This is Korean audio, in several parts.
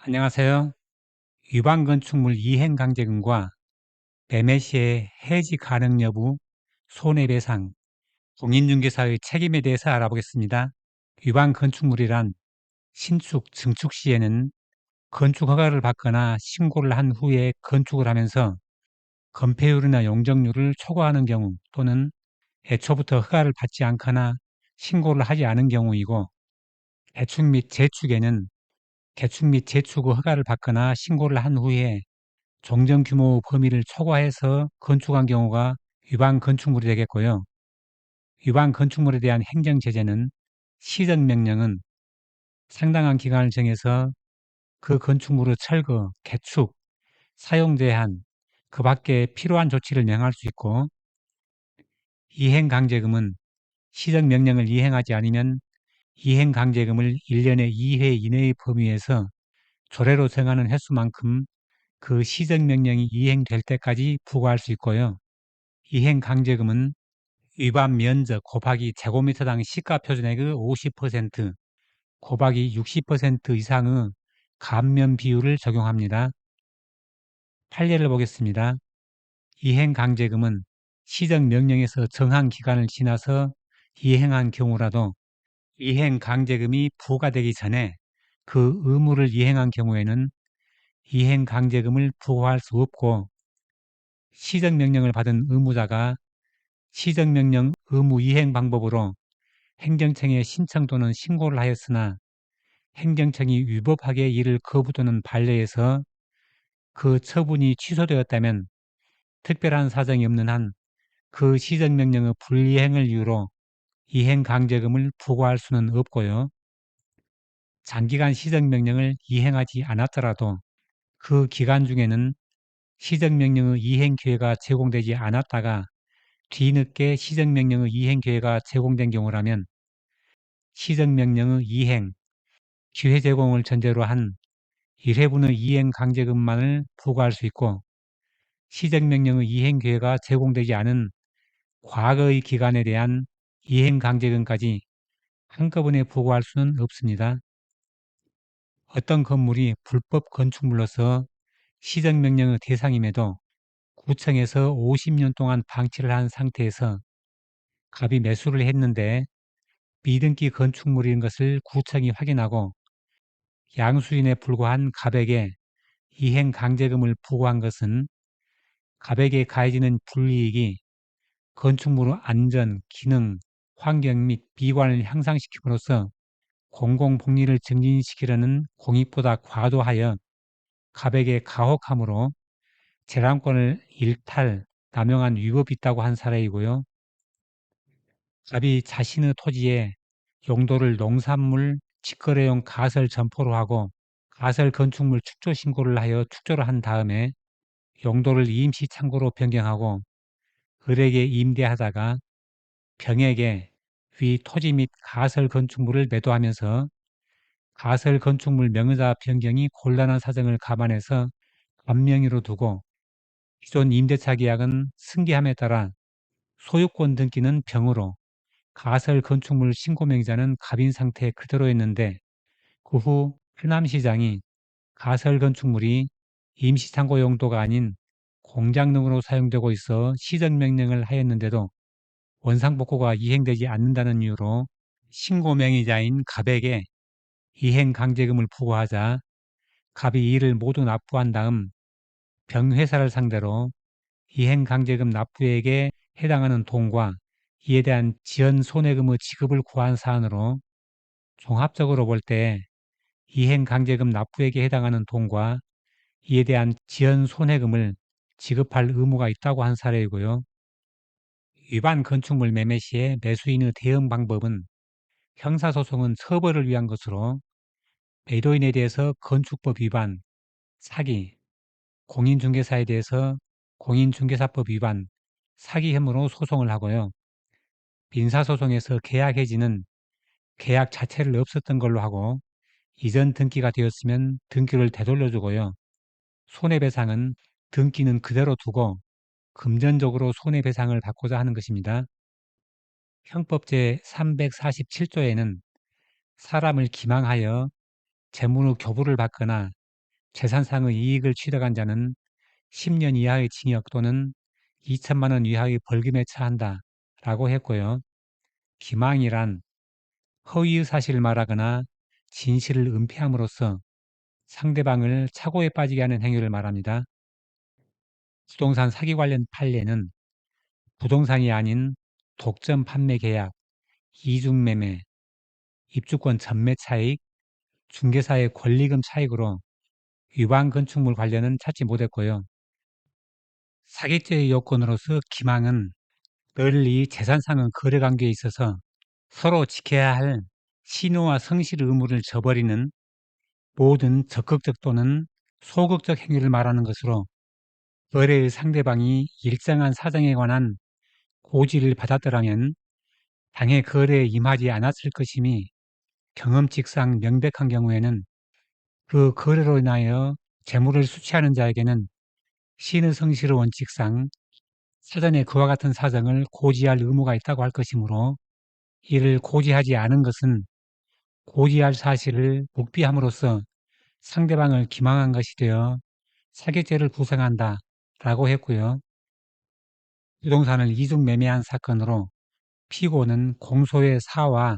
안녕하세요. 위반 건축물 이행 강제금과 매매 시의 해지 가능 여부, 손해배상, 공인중개사의 책임에 대해서 알아보겠습니다. 위반 건축물이란 신축, 증축 시에는 건축 허가를 받거나 신고를 한 후에 건축을 하면서 건폐율이나 용적률을 초과하는 경우 또는 애초부터 허가를 받지 않거나 신고를 하지 않은 경우이고, 개축 및 재축에는 개축 및 재축 의 허가를 받거나 신고를 한 후에 종전 규모 범위를 초과해서 건축한 경우가 위반 건축물이 되겠고요. 위반 건축물에 대한 행정제재는 시정명령은 상당한 기간을 정해서 그 건축물의 철거, 개축, 사용 제한, 그 밖에 필요한 조치를 명할 수 있고, 이행강제금은 시정명령을 이행하지 않으면 이행강제금을 1년에 2회 이내의 범위에서 조례로 정하는 횟수만큼 그 시정명령이 이행될 때까지 부과할 수 있고요. 이행강제금은 위반 면적 곱하기 제곱미터당 시가표준액의 50% 곱하기 60% 이상의 감면 비율을 적용합니다. 판례를 보겠습니다. 이행강제금은 시정명령에서 정한 기간을 지나서 이행한 경우라도 이행강제금이 부과되기 전에 그 의무를 이행한 경우에는 이행강제금을 부과할 수 없고, 시정명령을 받은 의무자가 시정명령 의무 이행 방법으로 행정청에 신청 또는 신고를 하였으나 행정청이 위법하게 이를 거부 또는 반려해서 그 처분이 취소되었다면 특별한 사정이 없는 한 그 시정명령의 불이행을 이유로 이행강제금을 부과할 수는 없고요. 장기간 시정명령을 이행하지 않았더라도 그 기간 중에는 시정명령의 이행 기회가 제공되지 않았다가 뒤늦게 시정명령의 이행 기회가 제공된 경우라면 시정명령의 이행, 기회 제공을 전제로 한 1회분의 이행 강제금만을 부과할 수 있고, 시정명령의 이행 기회가 제공되지 않은 과거의 기간에 대한 이행 강제금까지 한꺼번에 부과할 수는 없습니다. 어떤 건물이 불법 건축물로서 시정명령의 대상임에도 구청에서 50년 동안 방치를 한 상태에서 갑이 매수를 했는데 미등기 건축물인 것을 구청이 확인하고 양수인에 불과한 갑에게 이행 강제금을 부과한 것은 갑에게 가해지는 불이익이 건축물의 안전, 기능, 환경 및 미관을 향상시킴으로써 공공복리를 증진시키려는 공익보다 과도하여 갑에게 가혹함으로 재량권을 일탈, 남용한 위법이 있다고 한 사례이고요. 갑이 자신의 토지에 용도를 농산물, 직거래용 가설 점포로 하고 가설 건축물 축조 신고를 하여 축조를 한 다음에 용도를 임시 창고로 변경하고 을에게 임대하다가 병에게 위 토지 및 가설 건축물을 매도하면서 가설 건축물 명의자 변경이 곤란한 사정을 감안해서 반명의로 두고 기존 임대차 계약은 승계함에 따라 소유권 등기는 병으로 가설 건축물 신고 명의자는 갑인 상태 그대로였는데, 그 후 하남시장이 가설 건축물이 임시창고 용도가 아닌 공장 등으로 사용되고 있어 시정명령을 하였는데도 원상복구가 이행되지 않는다는 이유로 신고 명의자인 갑에게 이행강제금을 부과하자 갑이 이를 모두 납부한 다음 병회사를 상대로 이행강제금 납부액에 해당하는 돈과 이에 대한 지연 손해금의 지급을 구한 사안으로 종합적으로 볼 때 이행강제금 납부액에 해당하는 돈과 이에 대한 지연 손해금을 지급할 의무가 있다고 한 사례이고요. 위반 건축물 매매 시에 매수인의 대응 방법은 형사소송은 처벌을 위한 것으로 매도인에 대해서 건축법 위반, 사기, 공인중개사에 대해서 공인중개사법 위반, 사기 혐의로 소송을 하고요. 민사소송에서 계약 해지는 계약 자체를 없었던 걸로 하고 이전 등기가 되었으면 등기를 되돌려주고요. 손해배상은 등기는 그대로 두고 금전적으로 손해배상을 받고자 하는 것입니다. 형법 제347조에는 사람을 기망하여 재물의 교부를 받거나 재산상의 이익을 취득한 자는 10년 이하의 징역 또는 2천만 원 이하의 벌금에 처한다 라고 했고요. 기망이란 허위의 사실을 말하거나 진실을 은폐함으로써 상대방을 착오에 빠지게 하는 행위를 말합니다. 부동산 사기 관련 판례는 부동산이 아닌 독점 판매 계약, 이중매매, 입주권 전매 차익, 중개사의 권리금 차익으로 위반 건축물 관련은 찾지 못했고요. 사기죄의 요건으로서 기망은 널리 재산상의 거래관계에 있어서 서로 지켜야 할 신호와 성실 의무를 저버리는 모든 적극적 또는 소극적 행위를 말하는 것으로 거래의 상대방이 일정한 사정에 관한 고지를 받았더라면 당해 거래에 임하지 않았을 것임이 경험칙상 명백한 경우에는 그 거래로 인하여 재물을 수취하는 자에게는 신의 성실의 원칙상 사전에 그와 같은 사정을 고지할 의무가 있다고 할 것이므로 이를 고지하지 않은 것은 고지할 사실을 묵비함으로써 상대방을 기망한 것이 되어 사기죄를 구성한다 라고 했고요. 부동산을 이중 매매한 사건으로 피고는 공소의 사와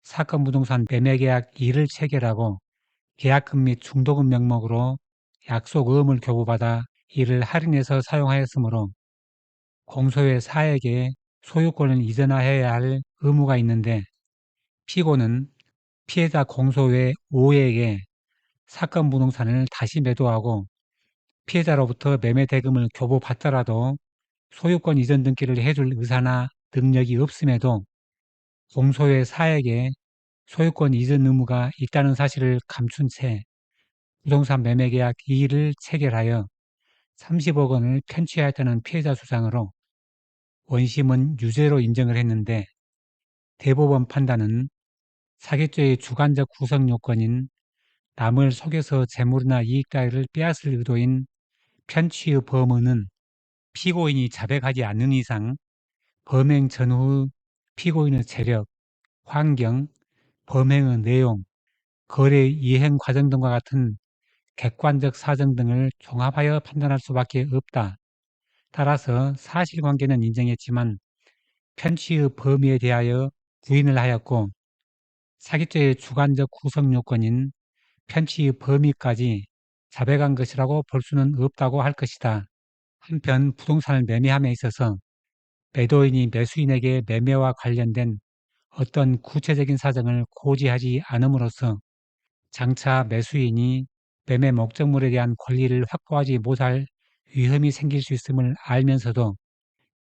사건 부동산 매매계약 2를 체결하고 계약금 및 중도금 명목으로 약속음을 교부받아 이를 할인해서 사용하였으므로 공소의 사에게 소유권을 이전하여야 할 의무가 있는데 피고는 피해자 공소의 5에게 사건 부동산을 다시 매도하고 피해자로부터 매매 대금을 교부받더라도 소유권 이전 등기를 해줄 의사나 능력이 없음에도 공소의 사에게 소유권 이전 의무가 있다는 사실을 감춘 채 부동산 매매계약 2를 체결하여 30억 원을 편취하였다는 피해자 주장으로 원심은 유죄로 인정을 했는데 대법원 판단은 사기죄의 주관적 구성 요건인 남을 속여서 재물이나 이익 따위를 빼앗을 의도인 편취의 범은은 피고인이 자백하지 않는 이상 범행 전후 피고인의 재력, 환경, 범행의 내용, 거래 이행 과정 등과 같은 객관적 사정 등을 종합하여 판단할 수밖에 없다. 따라서 사실관계는 인정했지만 편취의 범위에 대하여 부인을 하였고 사기죄의 주관적 구성 요건인 편취의 범위까지 자백한 것이라고 볼 수는 없다고 할 것이다. 한편 부동산을 매매함에 있어서 매도인이 매수인에게 매매와 관련된 어떤 구체적인 사정을 고지하지 않음으로써 장차 매수인이 매매 목적물에 대한 권리를 확보하지 못할 위험이 생길 수 있음을 알면서도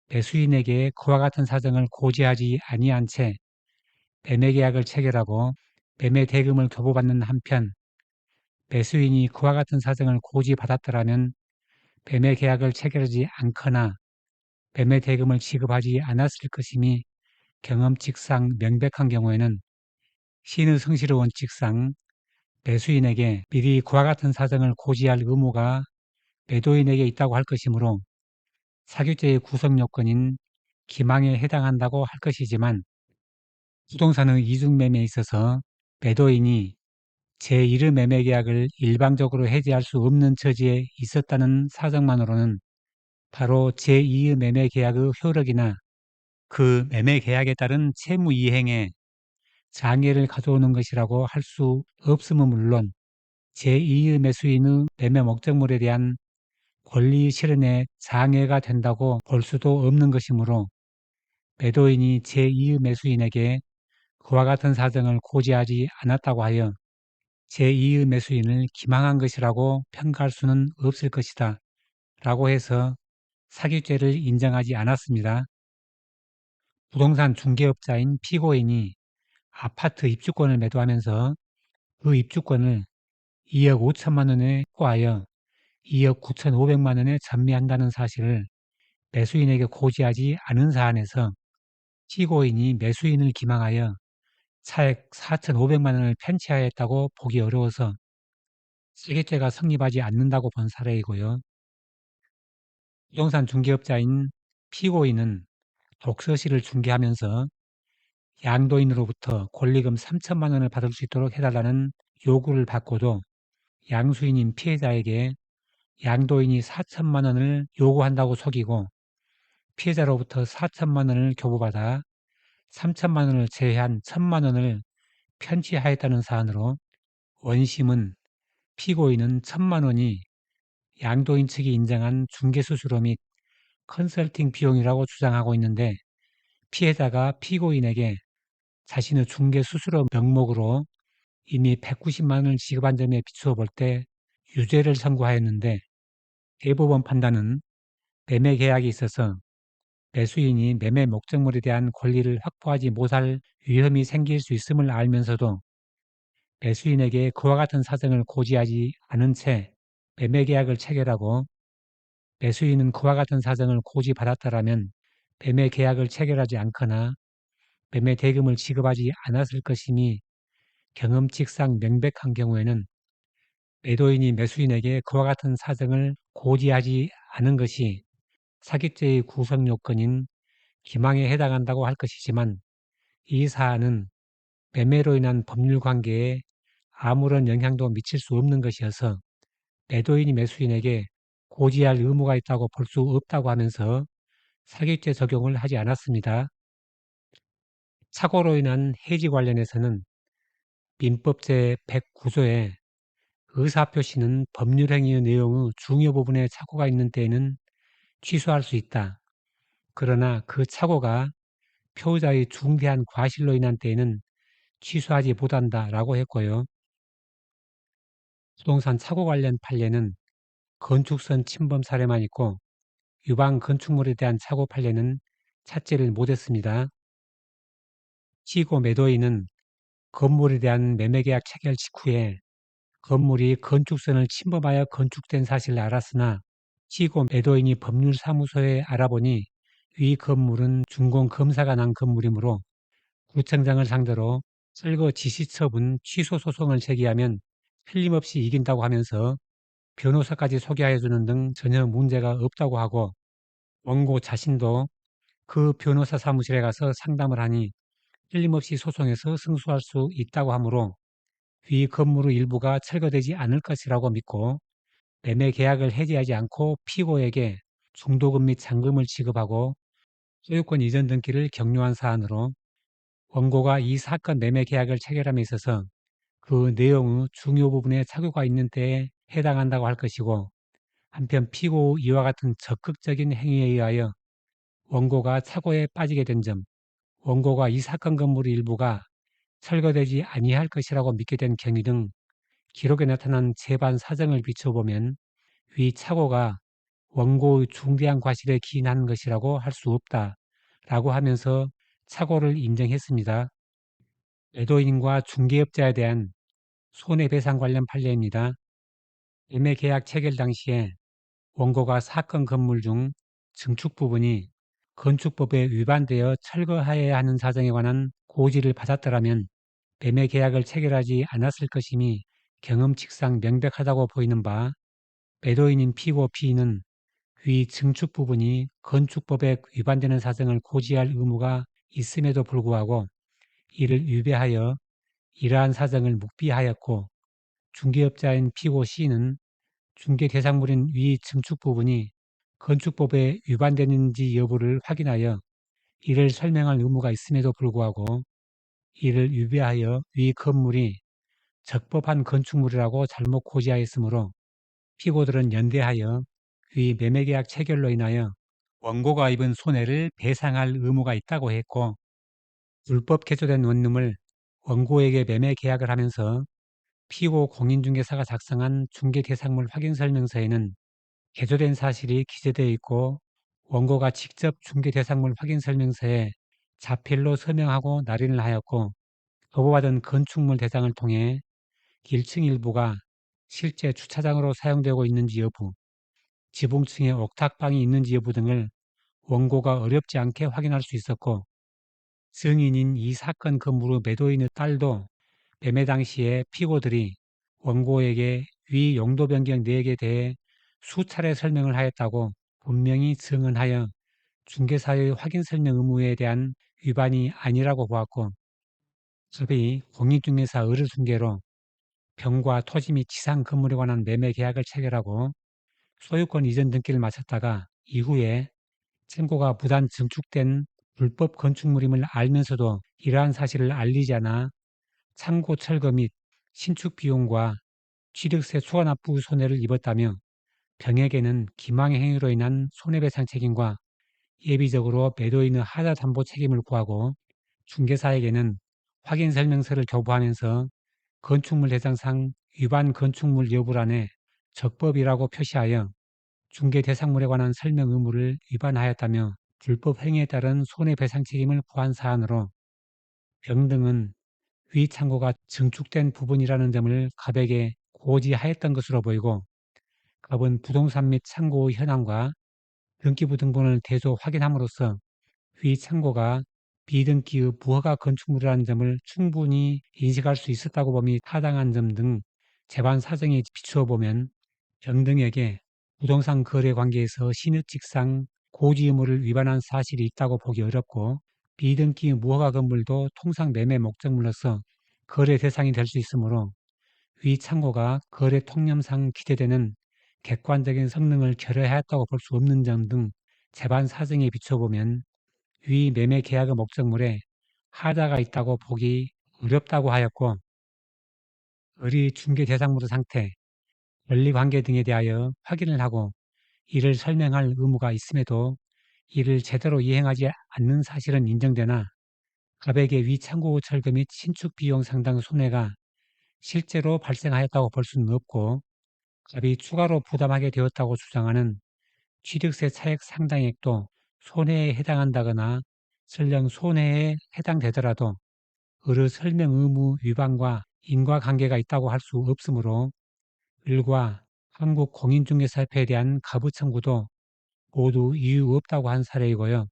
매수인에게 그와 같은 사정을 고지하지 아니한 채 매매계약을 체결하고 매매 대금을 교부받는 한편 매수인이 그와 같은 사정을 고지받았더라면 매매계약을 체결하지 않거나 매매 대금을 지급하지 않았을 것임이 경험칙상 명백한 경우에는 신의 성실의 원칙상 매수인에게 미리 그와 같은 사정을 고지할 의무가 매도인에게 있다고 할 것이므로 사규죄의 구성 요건인 기망에 해당한다고 할 것이지만 부동산의 이중매매에 있어서 매도인이 제1의 매매계약을 일방적으로 해지할 수 없는 처지에 있었다는 사정만으로는 바로 제2의 매매계약의 효력이나 그 매매계약에 따른 채무이행에 장애를 가져오는 것이라고 할 수 없음은 물론 제2의 매수인의 매매 목적물에 대한 권리 실현에 장애가 된다고 볼 수도 없는 것이므로 매도인이 제2의 매수인에게 그와 같은 사정을 고지하지 않았다고 하여 제2의 매수인을 기망한 것이라고 평가할 수는 없을 것이다 라고 해서 사기죄를 인정하지 않았습니다. 부동산 중개업자인 피고인이 아파트 입주권을 매도하면서 그 입주권을 2억 5천만 원에 구하여 2억 9천5백만 원에 전매한다는 사실을 매수인에게 고지하지 않은 사안에서 피고인이 매수인을 기망하여 차액 4천5백만 원을 편취하였다고 보기 어려워서 세계죄가 성립하지 않는다고 본 사례이고요. 부동산 중개업자인 피고인은 독서실을 중개하면서 양도인으로부터 권리금 3천만 원을 받을 수 있도록 해달라는 요구를 받고도 양수인인 피해자에게 양도인이 4천만 원을 요구한다고 속이고 피해자로부터 4천만 원을 교부받아 3천만 원을 제외한 1천만 원을 편취하였다는 사안으로 원심은 피고인은 1천만 원이 양도인 측이 인정한 중개수수료 및 컨설팅 비용이라고 주장하고 있는데 피해자가 피고인에게 자신의 중개수수료 명목으로 이미 190만 원을 지급한 점에 비추어 볼 때 유죄를 선고하였는데 대법원 판단은 매매 계약이 있어서 매수인이 매매 목적물에 대한 권리를 확보하지 못할 위험이 생길 수 있음을 알면서도 매수인에게 그와 같은 사정을 고지하지 않은 채 매매 계약을 체결하고 매수인은 그와 같은 사정을 고지받았더라면 매매 계약을 체결하지 않거나 매매 대금을 지급하지 않았을 것임이 경험칙상 명백한 경우에는 매도인이 매수인에게 그와 같은 사정을 고지하지 않은 것이 사기죄의 구성 요건인 기망에 해당한다고 할 것이지만 이 사안은 매매로 인한 법률 관계에 아무런 영향도 미칠 수 없는 것이어서 매도인이 매수인에게 고지할 의무가 있다고 볼 수 없다고 하면서 사기죄 적용을 하지 않았습니다. 사고로 인한 해지 관련해서는 민법 제109조에 의사표시는 법률행위의 내용의 중요 부분에 착오가 있는 때에는 취소할 수 있다. 그러나 그 착오가 표의자의 중대한 과실로 인한 때에는 취소하지 못한다라고 했고요. 부동산 착오 관련 판례는 건축선 침범 사례만 있고 유방 건축물에 대한 착오 판례는 찾지를 못했습니다. 시고 매도인은 건물에 대한 매매계약 체결 직후에 건물이 건축선을 침범하여 건축된 사실을 알았으나 시고 매도인이 법률사무소에 알아보니 위 건물은 준공검사가 난 건물이므로 구청장을 상대로 철거 지시처분 취소 소송을 제기하면 틀림없이 이긴다고 하면서 변호사까지 소개하여 주는 등 전혀 문제가 없다고 하고 원고 자신도 그 변호사 사무실에 가서 상담을 하니 틀림없이 소송에서 승소할 수 있다고 하므로 위 건물의 일부가 철거되지 않을 것이라고 믿고 매매 계약을 해지하지 않고 피고에게 중도금 및 잔금을 지급하고 소유권 이전 등기를 격려한 사안으로 원고가 이 사건 매매 계약을 체결함에 있어서 그 내용의 중요 부분에 착오가 있는 때에 해당한다고 할 것이고 한편 피고 이와 같은 적극적인 행위에 의하여 원고가 착오에 빠지게 된 점, 원고가 이 사건 건물의 일부가 철거되지 아니할 것이라고 믿게 된 경위 등 기록에 나타난 재반 사정을 비춰보면 위 착오가 원고의 중대한 과실에 기인한 것이라고 할 수 없다라고 하면서 착오를 인정했습니다. 매도인과 중개업자에 대한 손해배상 관련 판례입니다. 매매 계약 체결 당시에 원고가 사건 건물 중 증축 부분이 건축법에 위반되어 철거하여야 하는 사정에 관한 고지를 받았더라면 매매 계약을 체결하지 않았을 것임이 경험칙상 명백하다고 보이는 바 매도인인 피고 피인은 위 증축 부분이 건축법에 위반되는 사정을 고지할 의무가 있음에도 불구하고 이를 위배하여 이러한 사정을 묵비하였고 중개업자인 피고 C는 중개 대상물인 위 증축 부분이 건축법에 위반되는지 여부를 확인하여 이를 설명할 의무가 있음에도 불구하고 이를 위배하여 위 건물이 적법한 건축물이라고 잘못 고지하였으므로 피고들은 연대하여 위 매매계약 체결로 인하여 원고가 입은 손해를 배상할 의무가 있다고 했고 불법 개조된 원룸을 원고에게 매매 계약을 하면서 피고 공인중개사가 작성한 중개대상물 확인설명서에는 개조된 사실이 기재되어 있고 원고가 직접 중개대상물 확인설명서에 자필로 서명하고 날인을 하였고 거부받은 건축물 대상을 통해 1층 일부가 실제 주차장으로 사용되고 있는지 여부, 지붕층에 옥탑방이 있는지 여부 등을 원고가 어렵지 않게 확인할 수 있었고 증인인 이 사건 건물의 매도인의 딸도 매매 당시에 피고들이 원고에게 위 용도 변경 내역에 대해 수차례 설명을 하였다고 분명히 증언하여 중개사의 확인 설명 의무에 대한 위반이 아니라고 보았고, 소위 공익중개사 의료중개로 병과 토지 및 지상 건물에 관한 매매 계약을 체결하고 소유권 이전 등기를 마쳤다가 이후에 창고가 무단 증축된 불법 건축물임을 알면서도 이러한 사실을 알리지 않아 창고 철거 및 신축 비용과 취득세 초과납부 손해를 입었다며 병에게는 기망의 행위로 인한 손해배상 책임과 예비적으로 매도인의 하자담보 책임을 구하고 중개사에게는 확인설명서를 교부하면서 건축물 대장상 위반 건축물 여부란에 적법이라고 표시하여 중개 대상물에 관한 설명 의무를 위반하였다며 불법 행위에 따른 손해배상 책임을 부한 사안으로 병 등은 위 창고가 증축된 부분이라는 점을 갑에게 고지하였던 것으로 보이고 갑은 부동산 및 창고의 현황과 등기부 등본을 대조 확인함으로써 위 창고가 비등기의 무허가 건축물이라는 점을 충분히 인식할 수 있었다고 봄이 타당한 점 등 재반 사정에 비추어 보면 병 등에게 부동산 거래 관계에서 신의칙상 고지 의무를 위반한 사실이 있다고 보기 어렵고 비등기 무허가 건물도 통상 매매 목적물로서 거래 대상이 될 수 있으므로 위 창고가 거래 통념상 기대되는 객관적인 성능을 결여하였다고 볼 수 없는 점 등 재반 사정에 비춰보면 위 매매 계약의 목적물에 하자가 있다고 보기 어렵다고 하였고 을이 중개 대상물의 상태, 권리관계 등에 대하여 확인을 하고 이를 설명할 의무가 있음에도 이를 제대로 이행하지 않는 사실은 인정되나 갑에게 위 창고 철거 및 신축 비용 상당 손해가 실제로 발생하였다고 볼 수는 없고 갑이 추가로 부담하게 되었다고 주장하는 취득세 차액 상당액도 손해에 해당한다거나 설령 손해에 해당되더라도 을의 설명 의무 위반과 인과관계가 있다고 할 수 없으므로 을과 한국공인중개사협회에 대한 가부 청구도 모두 이유 없다고 한 사례이고요.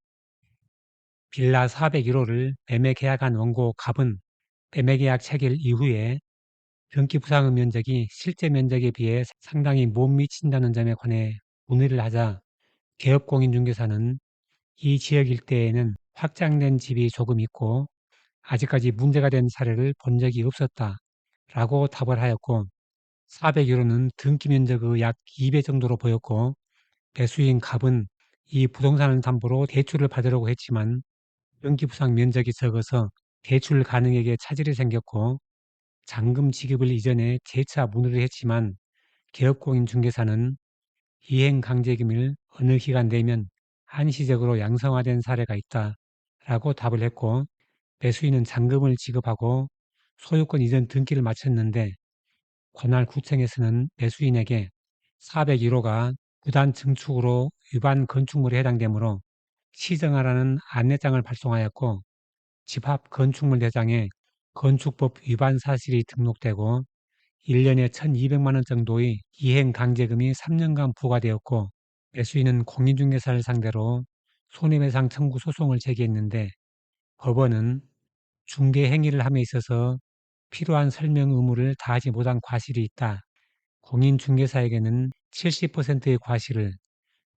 빌라 401호를 매매 계약한 원고 갑은 매매 계약 체결 이후에 등기 부상의 면적이 실제 면적에 비해 상당히 못 미친다는 점에 관해 문의를 하자 개업공인중개사는 이 지역 일대에는 확장된 집이 조금 있고 아직까지 문제가 된 사례를 본 적이 없었다 라고 답을 하였고 401호는 등기 면적의 약 2배 정도로 보였고 매수인 갑은 이 부동산을 담보로 대출을 받으려고 했지만 등기 부상 면적이 적어서 대출 가능액에 차질이 생겼고 잔금 지급을 이전에 재차 문의를 했지만 개업공인 중개사는 이행 강제금을 어느 기간 내면 한시적으로 양성화된 사례가 있다 라고 답을 했고 매수인은 잔금을 지급하고 소유권 이전 등기를 마쳤는데 관할 구청에서는 매수인에게 401호가 부단 증축으로 위반 건축물에 해당되므로 시정하라는 안내장을 발송하였고 집합 건축물 대장에 건축법 위반 사실이 등록되고 1년에 1,200만 원 정도의 이행 강제금이 3년간 부과되었고 매수인은 공인중개사를 상대로 손해배상 청구 소송을 제기했는데 법원은 중개 행위를 함에 있어서 필요한 설명 의무를 다하지 못한 과실이 있다. 공인중개사에게는 70%의 과실을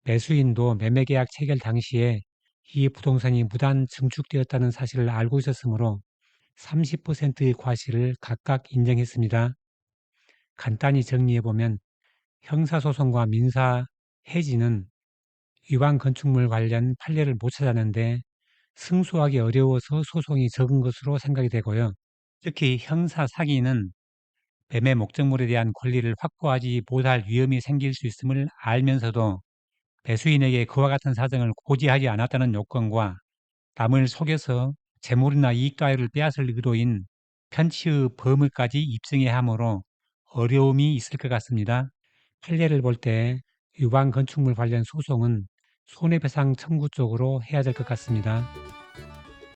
매수인도 매매계약 체결 당시에 이 부동산이 무단 증축되었다는 사실을 알고 있었으므로 30%의 과실을 각각 인정했습니다. 간단히 정리해보면 형사소송과 민사 해지는 위반 건축물 관련 판례를 못 찾았는데 승소하기 어려워서 소송이 적은 것으로 생각이 되고요. 특히 형사 사기는 매매 목적물에 대한 권리를 확보하지 못할 위험이 생길 수 있음을 알면서도 매수인에게 그와 같은 사정을 고지하지 않았다는 요건과 남을 속여서 재물이나 이익 가요를 빼앗을 의도인 편취의 범을까지 입증해야 하므로 어려움이 있을 것 같습니다. 판례를 볼 때 위반 건축물 관련 소송은 손해배상 청구 쪽으로 해야 될 것 같습니다.